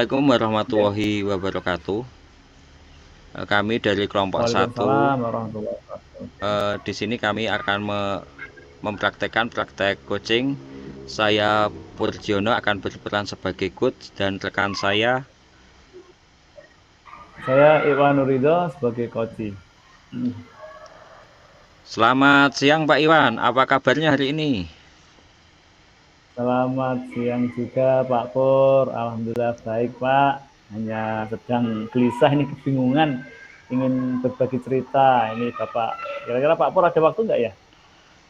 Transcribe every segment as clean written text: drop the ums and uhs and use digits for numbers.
Assalamualaikum Ya. warahmatullahi wabarakatuh. Kami dari kelompok satu. Waalaikumsalam warahmatullahi wabarakatuh. Di sini kami akan mempraktekkan praktek coaching. Saya Purjono akan berperan sebagai coach dan rekan saya. Saya Iwan Nurido sebagai coach. Selamat siang Pak Iwan, apa kabarnya hari ini? Selamat siang juga Pak Pur. Alhamdulillah baik Pak. Hanya sedang gelisah ini kebingungan. Ingin berbagi cerita. Ini Bapak. Kira-kira Pak Pur ada waktu nggak ya?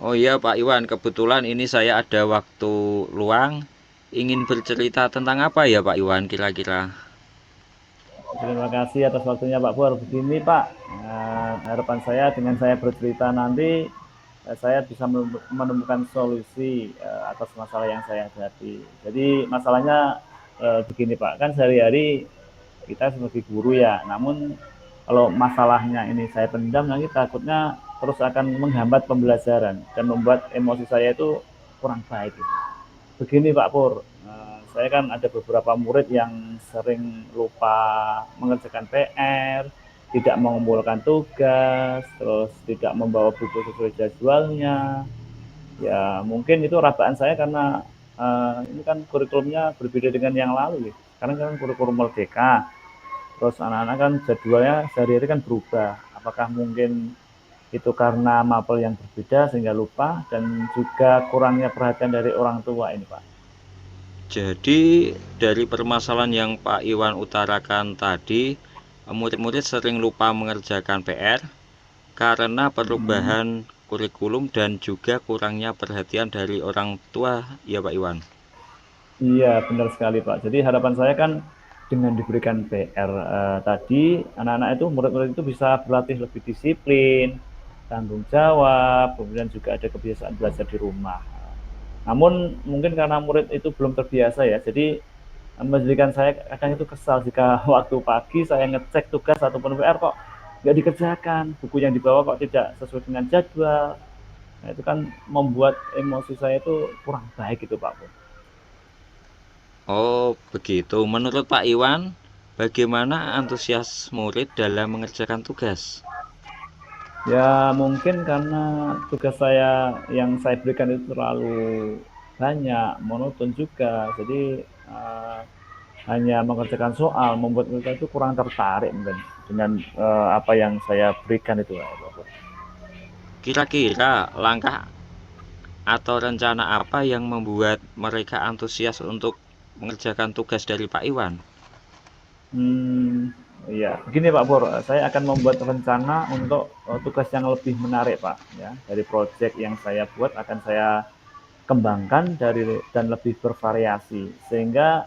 Oh iya Pak Iwan, kebetulan ini saya ada waktu luang. Ingin bercerita tentang apa ya Pak Iwan kira-kira? Terima kasih atas waktunya Pak Pur. Begini Pak, harapan saya dengan saya bercerita nanti saya bisa menemukan solusi atas masalah yang saya hadapi. Jadi masalahnya begini Pak, kan sehari-hari kita sebagai guru ya, namun kalau masalahnya ini saya pendam nanti takutnya terus akan menghambat pembelajaran dan membuat emosi saya itu kurang baik. Begini Pak Pur, saya kan ada beberapa murid yang sering lupa mengerjakan PR, tidak mengumpulkan tugas, terus tidak membawa buku sesuai jadwalnya. Ya mungkin itu rabaan saya karena ini kan kurikulumnya berbeda dengan yang lalu ya. Sekarang kan kurikulum merdeka, terus anak-anak kan jadwalnya sehari-hari kan berubah. Apakah mungkin itu karena mapel yang berbeda sehingga lupa dan juga kurangnya perhatian dari orang tua ini Pak. Jadi dari permasalahan yang Pak Iwan utarakan tadi, murid-murid sering lupa mengerjakan PR karena Hmm. perubahan kurikulum dan juga kurangnya perhatian dari orang tua, ya Pak Iwan. Iya, benar sekali Pak. Jadi harapan saya kan dengan diberikan PR tadi, anak-anak itu, murid-murid itu bisa berlatih lebih disiplin, tanggung jawab, kemudian juga ada kebiasaan belajar di rumah. Namun mungkin karena murid itu belum terbiasa ya, jadi menjadikan saya kadang itu kesal jika waktu pagi saya ngecek tugas ataupun PR kok nggak dikerjakan, buku yang dibawa kok tidak sesuai dengan jadwal. Nah, itu kan membuat emosi saya itu kurang baik itu Pak. Oh, begitu. Menurut Pak Iwan, bagaimana antusias murid dalam mengerjakan tugas? Ya mungkin karena tugas saya yang saya berikan itu terlalu banyak, monoton juga. Jadi hanya mengerjakan soal, membuat mereka itu kurang tertarik mungkin dengan apa yang saya berikan itu. Kira-kira langkah atau rencana apa yang membuat mereka antusias untuk mengerjakan tugas dari Pak Iwan? Hmm, iya, begini Pak Pur, saya akan membuat rencana untuk tugas yang lebih menarik Pak. Ya, dari proyek yang saya buat akan saya kembangkan dan lebih bervariasi sehingga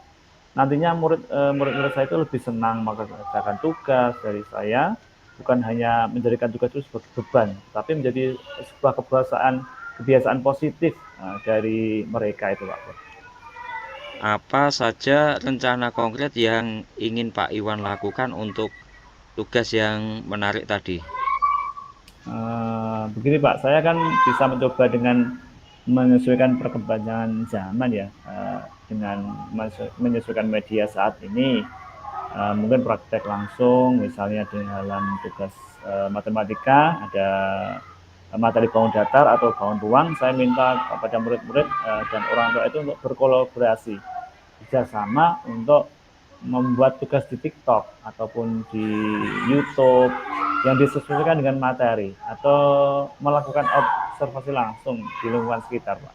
nantinya murid-murid saya itu lebih senang mengerjakan tugas dari saya, bukan hanya menjadikan tugas itu sebagai beban, tapi menjadi sebuah kebiasaan positif dari mereka itu Pak. Apa saja rencana konkret yang ingin Pak Iwan lakukan untuk tugas yang menarik tadi? Begini Pak, saya kan bisa mencoba dengan menyesuaikan perkembangan zaman ya, dengan menyesuaikan media saat ini. Mungkin praktek langsung, misalnya dalam tugas matematika ada materi bangun datar atau bangun ruang, saya minta kepada murid-murid dan orang tua itu untuk berkolaborasi kerjasama untuk membuat tugas di TikTok ataupun di YouTube yang disesuaikan dengan materi atau melakukan observasi langsung di lingkungan sekitar, Pak.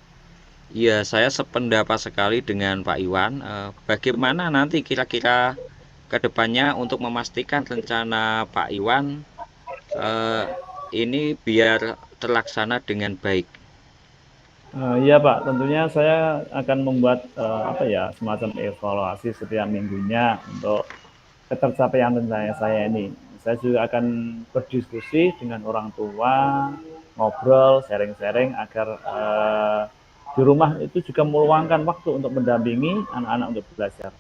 Ya, saya sependapat sekali dengan Pak Iwan. Bagaimana nanti kira-kira ke depannya untuk memastikan rencana Pak Iwan eh, ini biar terlaksana dengan baik? Iya Pak, tentunya saya akan membuat apa ya semacam evaluasi setiap minggunya untuk ketercapaian rencana saya ini. Saya juga akan berdiskusi dengan orang tua, ngobrol, sharing-sharing agar di rumah itu juga meluangkan waktu untuk mendampingi anak-anak untuk belajar.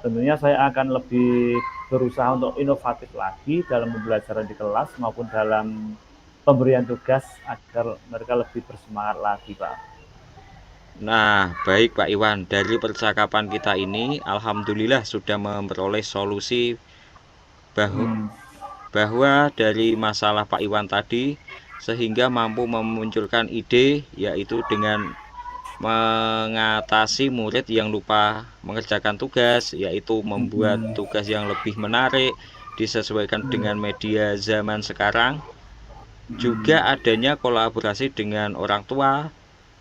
Tentunya saya akan lebih berusaha untuk inovatif lagi dalam pembelajaran di kelas maupun dalam pemberian tugas agar mereka lebih bersemangat lagi, Pak. Nah, baik Pak Iwan, dari percakapan kita ini alhamdulillah sudah memperoleh solusi bahwa Hmm, bahwa dari masalah Pak Iwan tadi sehingga mampu memunculkan ide yaitu dengan mengatasi murid yang lupa mengerjakan tugas, yaitu membuat hmm, tugas yang lebih menarik disesuaikan dengan hmm, media zaman sekarang, juga hmm. adanya kolaborasi dengan orang tua.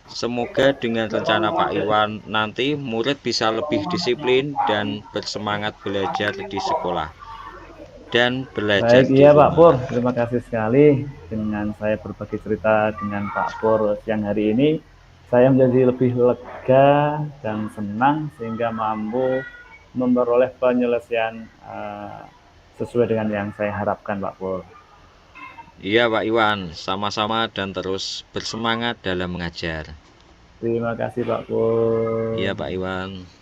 Semoga dengan rencana Pak Iwan nanti murid bisa lebih disiplin dan bersemangat belajar di sekolah dan belajar Baik, di iya Pak rumah. Pur. Terima kasih sekali dengan saya berbagi cerita dengan Pak Pur siang hari ini. Saya menjadi lebih lega dan senang sehingga mampu memperoleh penyelesaian sesuai dengan yang saya harapkan Pak Pur. Iya Pak Iwan, sama-sama dan terus bersemangat dalam mengajar. Terima kasih Pak Pur. Iya Pak Iwan.